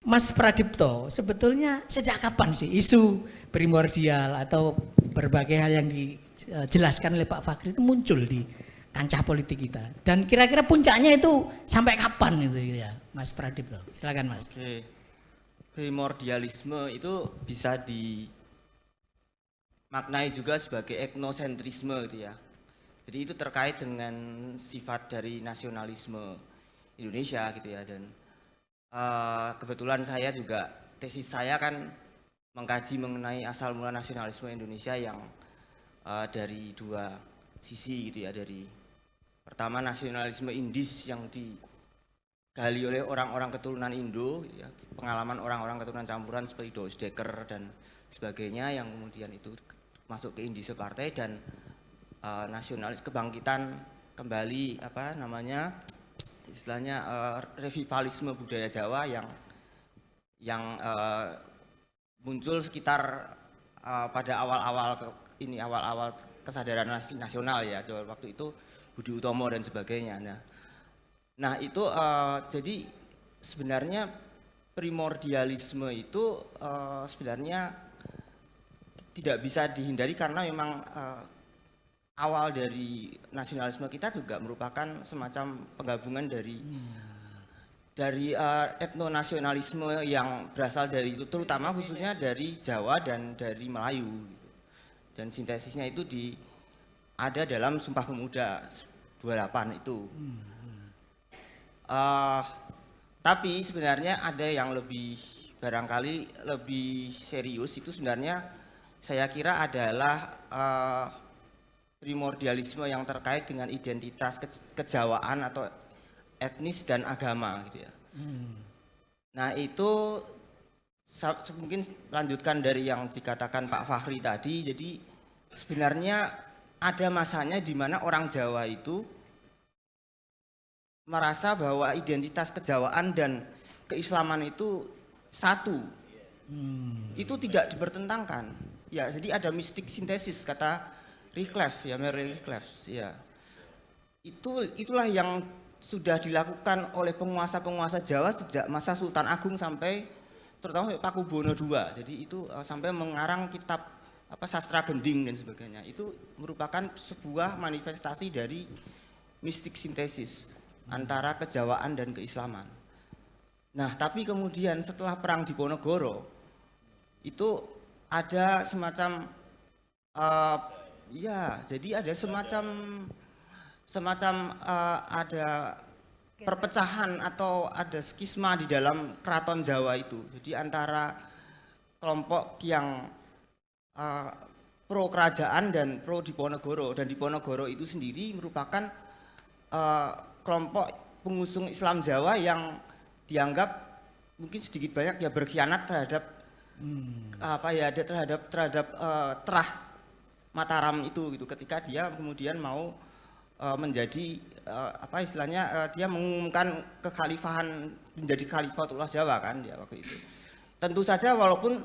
Mas Pradipto, sebetulnya sejak kapan sih isu primordial atau berbagai hal yang dijelaskan oleh Pak Fakhri itu muncul di kancah politik kita? Dan kira-kira puncaknya itu sampai kapan itu ya, Mas Pradipto? Silakan Mas. Oke, primordialisme itu bisa dimaknai juga sebagai etnosentrisme gitu ya. Jadi itu terkait dengan sifat dari nasionalisme Indonesia gitu ya. Dan kebetulan saya juga tesis saya kan mengkaji mengenai asal mula nasionalisme Indonesia yang dari dua sisi gitu ya. Dari pertama nasionalisme Indis yang digali oleh orang-orang keturunan Indo gitu ya, pengalaman orang-orang keturunan campuran seperti Doosdekker dan sebagainya yang kemudian itu masuk ke Indische Partai, dan nasionalis kebangkitan kembali apa namanya istilahnya revivalisme budaya Jawa yang muncul sekitar pada awal-awal kesadaran nasional ya, waktu itu Budi Utomo dan sebagainya. Nah itu jadi sebenarnya primordialisme itu sebenarnya tidak bisa dihindari karena memang awal dari nasionalisme kita juga merupakan semacam penggabungan dari etnonasionalisme yang berasal dari itu, terutama khususnya dari Jawa dan dari Melayu. Dan sintesisnya itu ada dalam Sumpah Pemuda 28 itu. Tapi sebenarnya ada yang barangkali lebih serius, itu sebenarnya saya kira adalah primordialisme yang terkait dengan identitas kejawaan atau etnis dan agama gitu ya. Nah itu mungkin lanjutkan dari yang dikatakan Pak Fakhri tadi. Jadi sebenarnya ada masanya di mana orang Jawa itu merasa bahwa identitas kejawaan dan keislaman itu satu. Itu tidak dipertentangkan. Ya, jadi ada mistik sintesis kata Wycliffe ya, Mary Wycliffe ya. Itulah yang sudah dilakukan oleh penguasa-penguasa Jawa sejak masa Sultan Agung sampai terutama Pakubono II. Jadi itu sampai mengarang kitab sastra gending dan sebagainya. Itu merupakan sebuah manifestasi dari mistik sintesis antara kejawaan dan keislaman. Nah, tapi kemudian setelah perang Diponegoro itu ada semacam jadi ada semacam ada perpecahan atau ada skisma di dalam keraton Jawa itu. Jadi antara kelompok yang pro kerajaan dan pro Diponegoro, dan Diponegoro itu sendiri merupakan kelompok pengusung Islam Jawa yang dianggap mungkin sedikit banyak ya berkhianat terhadap terhadap Terah Mataram itu gitu, ketika dia kemudian mau menjadi dia mengumumkan kekhalifahan, menjadi Khalifatullah Jawa kan ya waktu itu. Tentu saja walaupun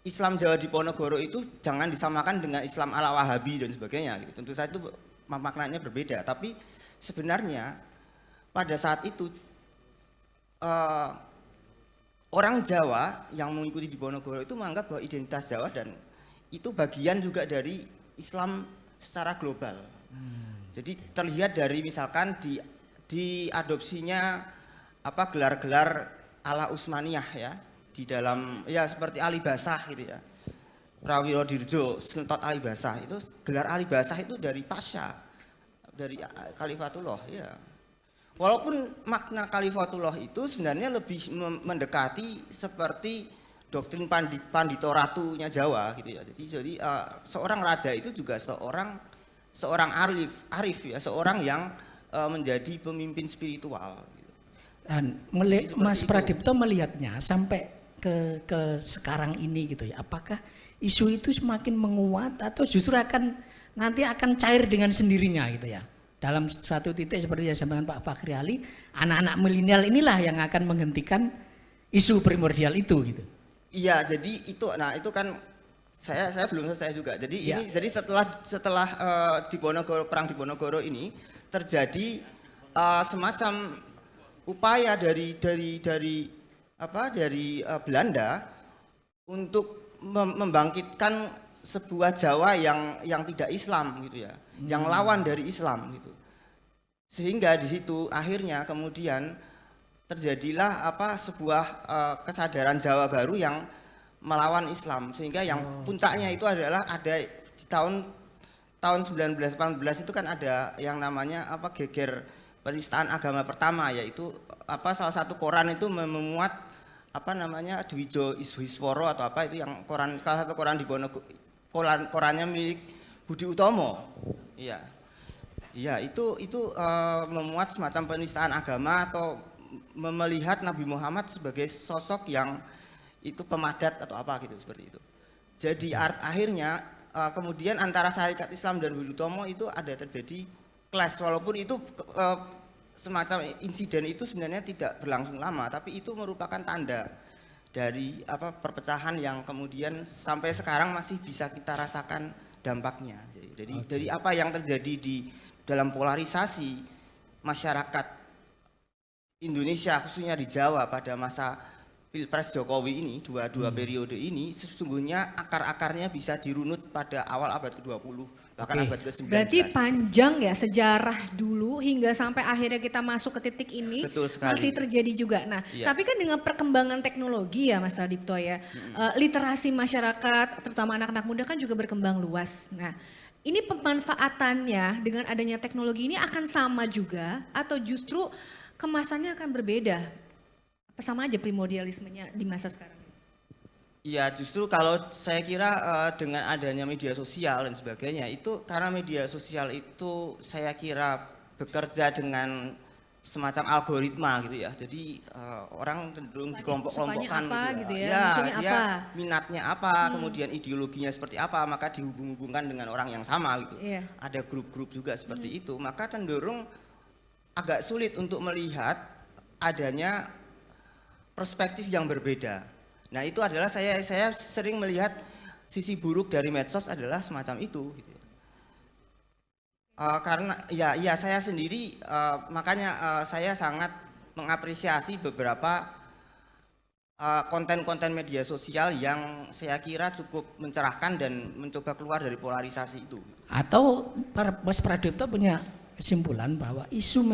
Islam Jawa Diponegoro itu jangan disamakan dengan Islam ala Wahabi dan sebagainya gitu. Tentu saja itu maknanya berbeda, tapi sebenarnya pada saat itu orang Jawa yang mengikuti Diponegoro itu menganggap bahwa identitas Jawa dan itu bagian juga dari Islam secara global. Jadi terlihat dari misalkan di adopsinya gelar-gelar ala Utsmaniyah ya, di dalam ya seperti Alibasah gitu ya. Prawiro Dirjo, Sentot Alibasah itu gelar Alibasah itu dari Pasha, dari Khalifatullah ya. Walaupun makna Khalifatullah itu sebenarnya lebih mendekati seperti doktrin Pandito Ratunya Jawa gitu ya. Jadi seorang raja itu juga seorang arif ya, seorang yang menjadi pemimpin spiritual. Dan Mas Pradipto melihatnya sampai ke sekarang ini gitu ya. Apakah isu itu semakin menguat atau justru nanti akan cair dengan sendirinya gitu ya? Dalam suatu titik seperti yang disampaikan Pak Fakhri Ali, anak-anak milenial inilah yang akan menghentikan isu primordial itu gitu. Iya, jadi itu kan saya belum selesai juga. Jadi ya. Jadi setelah perang Diponegoro ini terjadi semacam upaya dari Belanda untuk membangkitkan sebuah Jawa yang tidak Islam gitu ya, yang lawan dari Islam gitu. Sehingga di situ akhirnya kemudian terjadilah sebuah kesadaran Jawa baru yang melawan Islam, sehingga yang puncaknya itu adalah ada di tahun 1918 itu kan ada yang namanya geger penistaan agama pertama, yaitu salah satu koran itu memuat Dwijo Iswisworo atau itu yang salah satu koran di korannya milik Budi Utomo. Iya. Iya, itu memuat semacam penistaan agama atau melihat Nabi Muhammad sebagai sosok yang itu pemadat atau gitu seperti itu. Jadi akhirnya kemudian antara Sarekat Islam dan Budi Utomo itu ada terjadi clash, walaupun itu semacam insiden itu sebenarnya tidak berlangsung lama, tapi itu merupakan tanda dari perpecahan yang kemudian sampai sekarang masih bisa kita rasakan dampaknya. Jadi dari apa yang terjadi di dalam polarisasi masyarakat Indonesia khususnya di Jawa pada masa Pilpres Jokowi ini, dua periode ini, sesungguhnya akar-akarnya bisa dirunut pada awal abad ke-20, bahkan abad ke-19. Berarti panjang ya sejarah dulu hingga sampai akhirnya kita masuk ke titik ini. Betul sekali. Masih terjadi juga. Nah, tapi kan dengan perkembangan teknologi ya Mas Pradipto ya, literasi masyarakat, terutama anak-anak muda kan juga berkembang luas. Nah, ini pemanfaatannya dengan adanya teknologi ini akan sama juga atau justru kemasannya akan berbeda? Apa sama aja primordialismenya di masa sekarang? Iya, justru kalau saya kira dengan adanya media sosial dan sebagainya itu, karena media sosial itu saya kira bekerja dengan semacam algoritma gitu ya. Jadi orang cenderung dikelompok-kelompokkan gitu ya. Dia minatnya apa, kemudian ideologinya seperti apa, maka dihubung-hubungkan dengan orang yang sama gitu. Ada grup-grup juga seperti itu, maka cenderung agak sulit untuk melihat adanya perspektif yang berbeda. Nah, itu adalah saya sering melihat sisi buruk dari medsos adalah semacam itu gitu. Karena ya saya sendiri makanya saya sangat mengapresiasi beberapa konten-konten media sosial yang saya kira cukup mencerahkan dan mencoba keluar dari polarisasi itu. Atau Mas Pradipto punya kesimpulan bahwa isu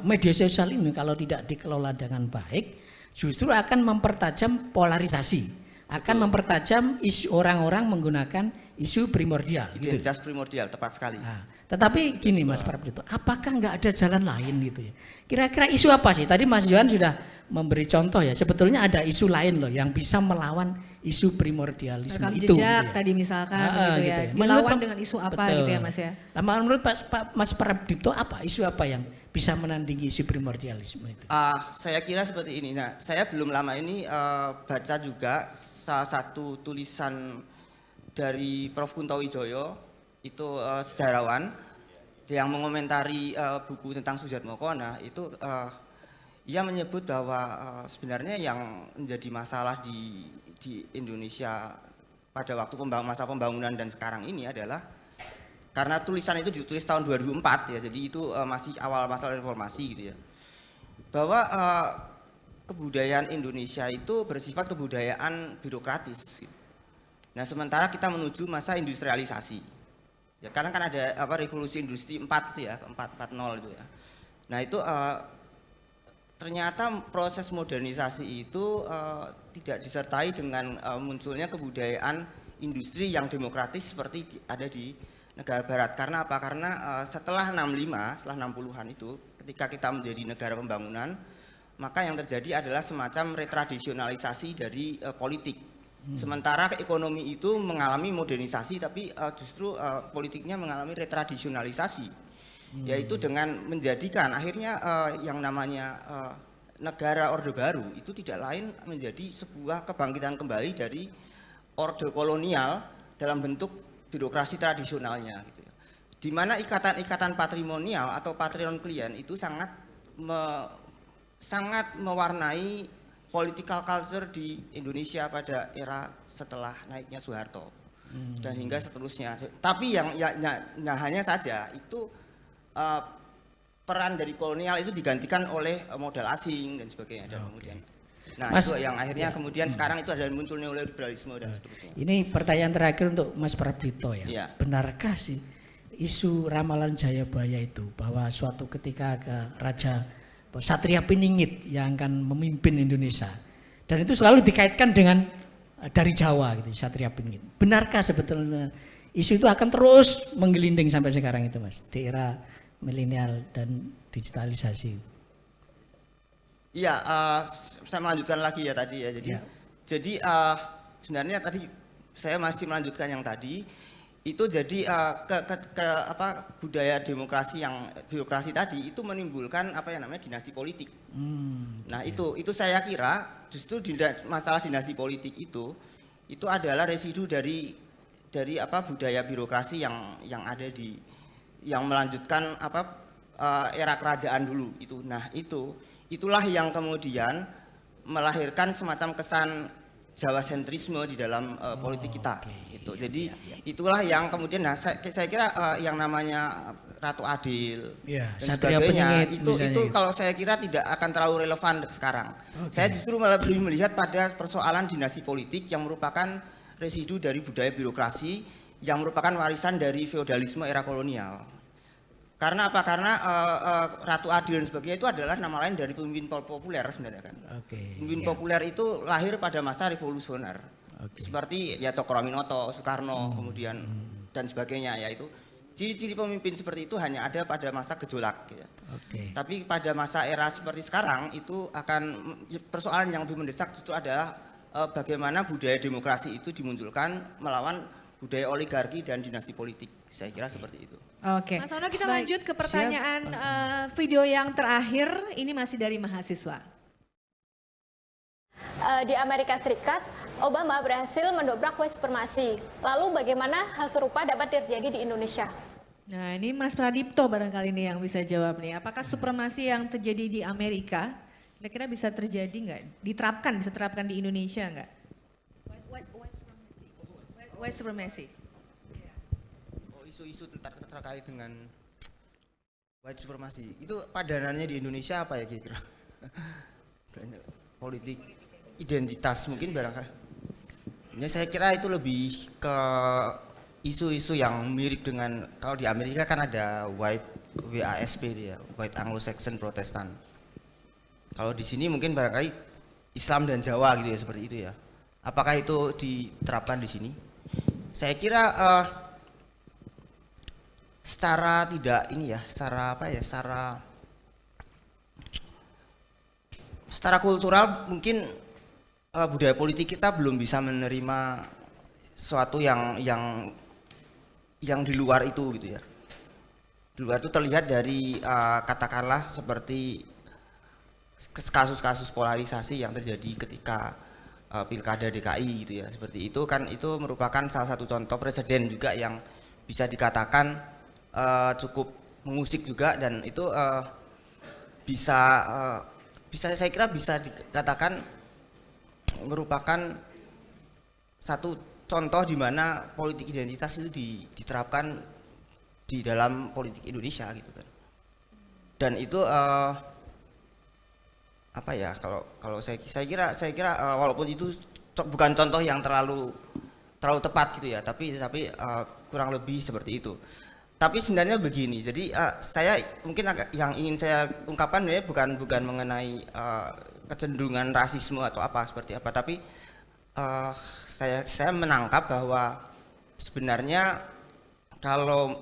media sosial ini kalau tidak dikelola dengan baik justru akan mempertajam polarisasi, akan mempertajam isu orang-orang menggunakan isu primordial. Identitas primordial, tepat sekali. Nah, tetapi gini Mas Pradipto, apakah nggak ada jalan lain gitu ya? Kira-kira isu apa sih? Tadi Mas Johan sudah memberi contoh ya, sebetulnya ada isu lain loh yang bisa melawan isu primordialisme rekam itu. Jejak gitu ya. tadi misalkan gitu ya, dilawan dengan isu apa gitu ya Mas ya? Nah, menurut Mas Pradipto apa isu apa yang bisa menandingi isu primordialisme itu? Saya kira seperti ini. Nah, saya belum lama ini baca juga salah satu tulisan dari Prof. Kunto Wijoyo, itu sejarawan yang mengomentari buku tentang Soejatmoko. Nah, itu ia menyebut bahwa sebenarnya yang menjadi masalah di Indonesia pada waktu masa pembangunan dan sekarang ini adalah karena tulisan itu ditulis tahun 2004 ya, jadi itu masih awal masa reformasi gitu ya, bahwa kebudayaan Indonesia itu bersifat kebudayaan birokratis. Nah, sementara kita menuju masa industrialisasi. Ya, karena kan ada revolusi industri 4 itu ya, 4.0 itu ya. Nah, itu ternyata proses modernisasi itu tidak disertai dengan munculnya kebudayaan industri yang demokratis seperti ada di negara barat. Karena apa? Karena setelah 65, setelah 60-an itu, ketika kita menjadi negara pembangunan, maka yang terjadi adalah semacam retradisionalisasi dari politik. Sementara ekonomi itu mengalami modernisasi, tapi justru politiknya mengalami retradisionalisasi, yaitu dengan menjadikan akhirnya yang namanya negara Orde Baru itu tidak lain menjadi sebuah kebangkitan kembali dari orde kolonial dalam bentuk birokrasi tradisionalnya, gitu ya. Di mana ikatan-ikatan patrimonial atau patrimon klien itu sangat mewarnai political culture di Indonesia pada era setelah naiknya Soeharto dan hingga seterusnya. Tapi yang hanya saja itu peran dari kolonial itu digantikan oleh modal asing dan sebagainya. Dan kemudian Nah, Mas, itu yang akhirnya kemudian sekarang itu ada muncul neoliberalisme dan seterusnya. ini pertanyaan terakhir untuk Mas Prabdito ya. Iya. Benarkah sih isu ramalan Jayabaya itu bahwa suatu ketika ke Raja Satria Piningit yang akan memimpin Indonesia dan itu selalu dikaitkan dengan dari Jawa gitu, Satria Piningit. Benarkah sebetulnya isu itu akan terus menggelinding sampai sekarang itu Mas di era milenial dan digitalisasi? Iya, saya melanjutkan lagi ya tadi ya. Jadi sebenarnya tadi saya masih melanjutkan yang tadi itu jadi budaya birokrasi tadi itu menimbulkan apa yang namanya dinasti politik. Nah itu saya kira justru masalah dinasti politik itu adalah residu dari budaya birokrasi yang ada yang melanjutkan era kerajaan dulu itu. Nah itulah yang kemudian melahirkan semacam kesan Jawa sentrisme di dalam politik kita. Gitu. Jadi itulah yang kemudian, saya kira yang namanya Ratu Adil dan sebagainya itu kalau saya kira tidak akan terlalu relevan sekarang. Saya justru malah lebih melihat pada persoalan dinasti politik yang merupakan residu dari budaya birokrasi yang merupakan warisan dari feodalisme era kolonial. Karena apa? Karena Ratu Adil dan sebagainya itu adalah nama lain dari pemimpin populer sebenarnya kan. Pemimpin populer itu lahir pada masa revolusioner. Seperti ya Cokroaminoto, Soekarno, kemudian dan sebagainya ya itu. Ciri-ciri pemimpin seperti itu hanya ada pada masa gejolak ya. Tapi pada masa era seperti sekarang itu akan persoalan yang lebih mendesak justru adalah bagaimana budaya demokrasi itu dimunculkan melawan budaya oligarki dan dinasti politik. Saya kira seperti itu. Mas Ono, kita lanjut ke pertanyaan video yang terakhir. Ini masih dari mahasiswa. Di Amerika Serikat, Obama berhasil mendobrak white supremacy. Lalu bagaimana hal serupa dapat terjadi di Indonesia? Nah ini Mas Pradipto barangkali ini yang bisa jawab nih. Apakah supremasi yang terjadi di Amerika kira-kira bisa terjadi nggak? Bisa terapkan di Indonesia nggak? White supremacy. Isu-isu terkait dengan white supremacy itu padanannya di Indonesia apa ya kira-kira? Politik identitas mungkin barangkali. Ini saya kira itu lebih ke isu-isu yang mirip dengan kalau di Amerika kan ada white WASP dia, white Anglo-Saxon Protestant. Kalau di sini mungkin barangkali Islam dan Jawa gitu ya, seperti itu ya. Apakah itu diterapkan di sini? Saya kira secara tidak ini ya, secara kultural mungkin budaya politik kita belum bisa menerima sesuatu yang di luar itu gitu ya. Di luar itu terlihat dari katakanlah seperti kasus-kasus polarisasi yang terjadi ketika Pilkada DKI gitu ya. Seperti itu kan, itu merupakan salah satu contoh presiden juga yang bisa dikatakan cukup mengusik juga, dan itu saya kira bisa dikatakan merupakan satu contoh di mana politik identitas itu diterapkan di dalam politik Indonesia gitu kan. Dan itu apa ya, kalau saya kira walaupun itu bukan contoh yang terlalu tepat gitu ya, tapi kurang lebih seperti itu. Tapi sebenarnya begini, jadi saya mungkin yang ingin saya ungkapkan ya bukan mengenai kecenderungan rasisme atau apa seperti apa, tapi saya menangkap bahwa sebenarnya kalau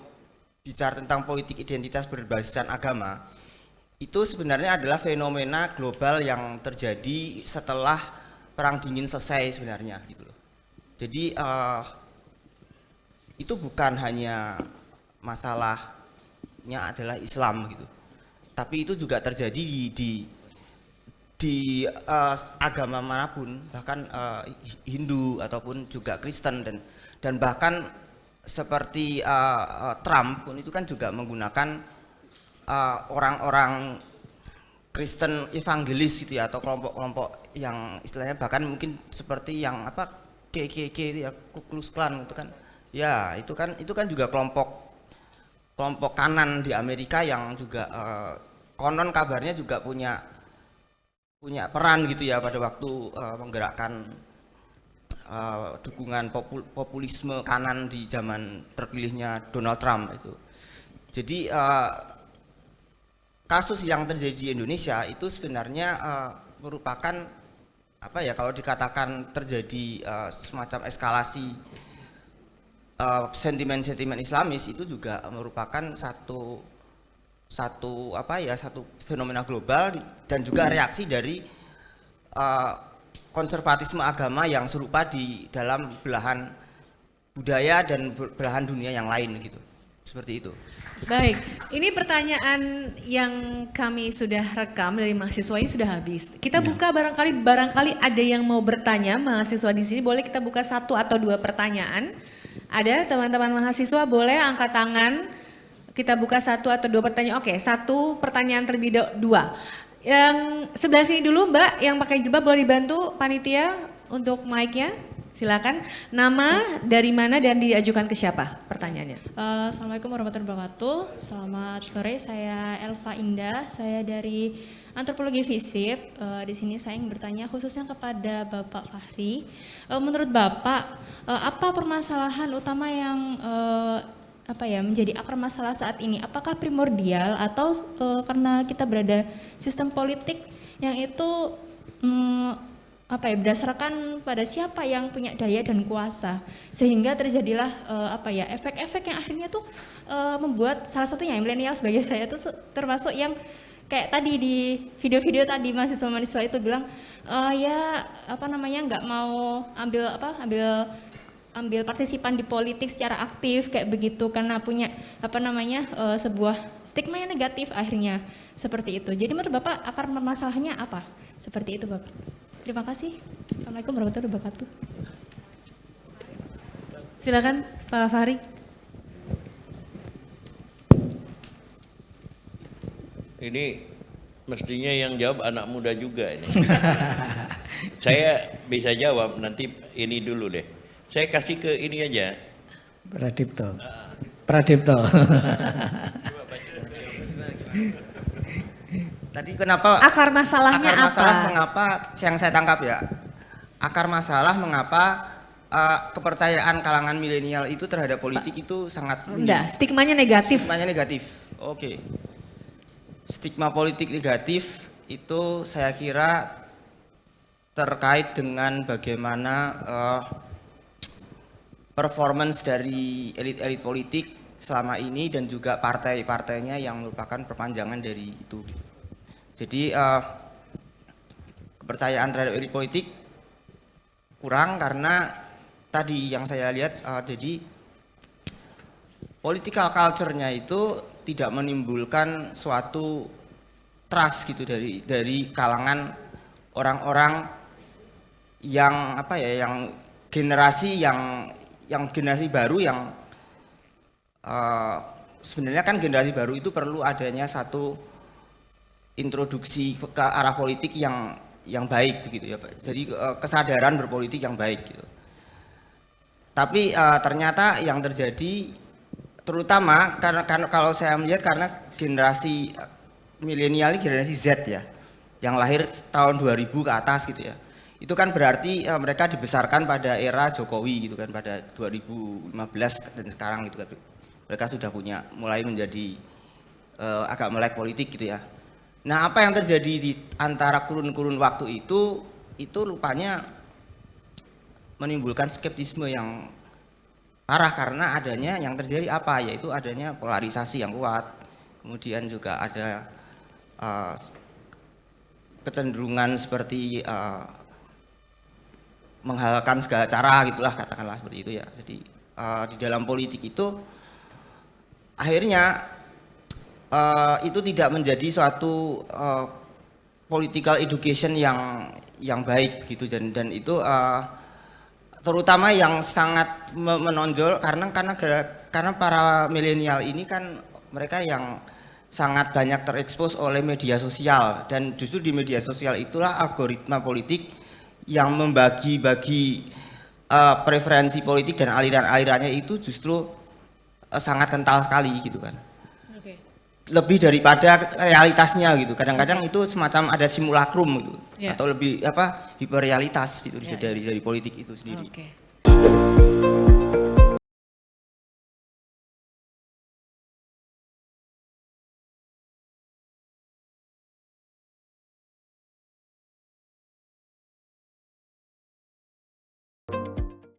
bicara tentang politik identitas berbasiskan agama, itu sebenarnya adalah fenomena global yang terjadi setelah Perang Dingin selesai sebenarnya gitu loh. Jadi itu bukan hanya masalahnya adalah Islam gitu, tapi itu juga terjadi di agama manapun, bahkan Hindu ataupun juga Kristen, dan bahkan seperti Trump pun itu kan juga menggunakan orang-orang Kristen evangelis gitu ya, atau kelompok-kelompok yang istilahnya bahkan mungkin seperti yang KKK itu ya, Ku Klux Klan itu kan ya, itu kan juga kelompok kanan di Amerika yang juga konon kabarnya juga punya punya peran gitu ya pada waktu menggerakkan dukungan populisme kanan di zaman terpilihnya Donald Trump itu. Jadi kasus yang terjadi di Indonesia itu sebenarnya merupakan apa ya, kalau dikatakan terjadi semacam eskalasi sentimen-sentimen Islamis, itu juga merupakan satu fenomena global dan juga reaksi dari konservatisme agama yang serupa di dalam belahan budaya dan belahan dunia yang lain gitu. Seperti itu. Baik, ini pertanyaan yang kami sudah rekam dari mahasiswa ini sudah habis. Kita buka barangkali ada yang mau bertanya, mahasiswa di sini boleh kita buka 1 atau 2 pertanyaan. Ada teman-teman mahasiswa boleh angkat tangan. Kita buka 1 atau 2 pertanyaan. Oke, 1 pertanyaan terlebih 2. Yang sebelah sini dulu Mbak, yang pakai jilbab boleh dibantu panitia untuk mic-nya. Silakan. Nama, dari mana, dan diajukan ke siapa pertanyaannya? Assalamualaikum warahmatullahi wabarakatuh. Selamat sore, saya Elva Indah. Saya dari Antropologi FISIP. Di sini saya ingin bertanya khususnya kepada Bapak Fahri. Menurut Bapak, apa permasalahan utama yang menjadi akar masalah saat ini? Apakah primordial atau karena kita berada sistem politik yang itu berdasarkan pada siapa yang punya daya dan kuasa, sehingga terjadilah efek-efek yang akhirnya tuh membuat salah satunya milenial sebagai saya tuh termasuk yang kayak tadi di video-video tadi mahasiswa-mahasiswa itu bilang nggak mau ambil partisipan di politik secara aktif kayak begitu karena punya sebuah stigma yang negatif akhirnya seperti itu. Jadi menurut Bapak akar masalahnya apa? Seperti itu Bapak. Terima kasih. Assalamualaikum warahmatullahi wabarakatuh. Silakan Pak Fahri. Ini mestinya yang jawab anak muda juga ini. Saya bisa jawab nanti ini dulu deh. Saya kasih ke ini aja. Pradipto. Tadi kenapa Akar masalahnya mengapa yang saya tangkap ya? Akar masalah mengapa kepercayaan kalangan milenial itu terhadap politik itu sangat rendah. Stigmanya negatif. Stigmanya negatif. Oke. Stigma politik negatif itu saya kira terkait dengan bagaimana performance dari elit-elit politik selama ini dan juga partai-partainya yang merupakan perpanjangan dari itu. Jadi kepercayaan terhadap elit politik kurang karena tadi yang saya lihat jadi political culture-nya itu tidak menimbulkan suatu trust gitu dari kalangan orang-orang yang yang generasi baru yang sebenarnya kan generasi baru itu perlu adanya satu introduksi ke arah politik yang baik begitu ya Pak. Jadi kesadaran berpolitik yang baik gitu. Tapi ternyata yang terjadi terutama karena kalau saya melihat karena generasi milenial ini generasi Z ya, yang lahir tahun 2000 ke atas gitu ya. Itu kan berarti mereka dibesarkan pada era Jokowi gitu kan, pada 2015 dan sekarang gitu kan. Mereka sudah mulai menjadi agak melek politik gitu ya. Nah, apa yang terjadi di antara kurun-kurun waktu itu rupanya menimbulkan skeptisme yang parah karena adanya yang terjadi yaitu adanya polarisasi yang kuat. Kemudian juga ada kecenderungan seperti menghalalkan segala cara gitulah, katakanlah seperti itu ya. Jadi di dalam politik itu akhirnya itu tidak menjadi suatu political education yang baik gitu dan itu terutama yang sangat menonjol karena para milenial ini kan mereka yang sangat banyak terekspos oleh media sosial dan justru di media sosial itulah algoritma politik yang membagi-bagi preferensi politik dan aliran-alirannya itu justru sangat kental sekali gitu kan. lebih daripada realitasnya gitu. Kadang-kadang itu semacam ada simulakrum gitu, atau lebih hiperrealitas gitu dari politik itu sendiri.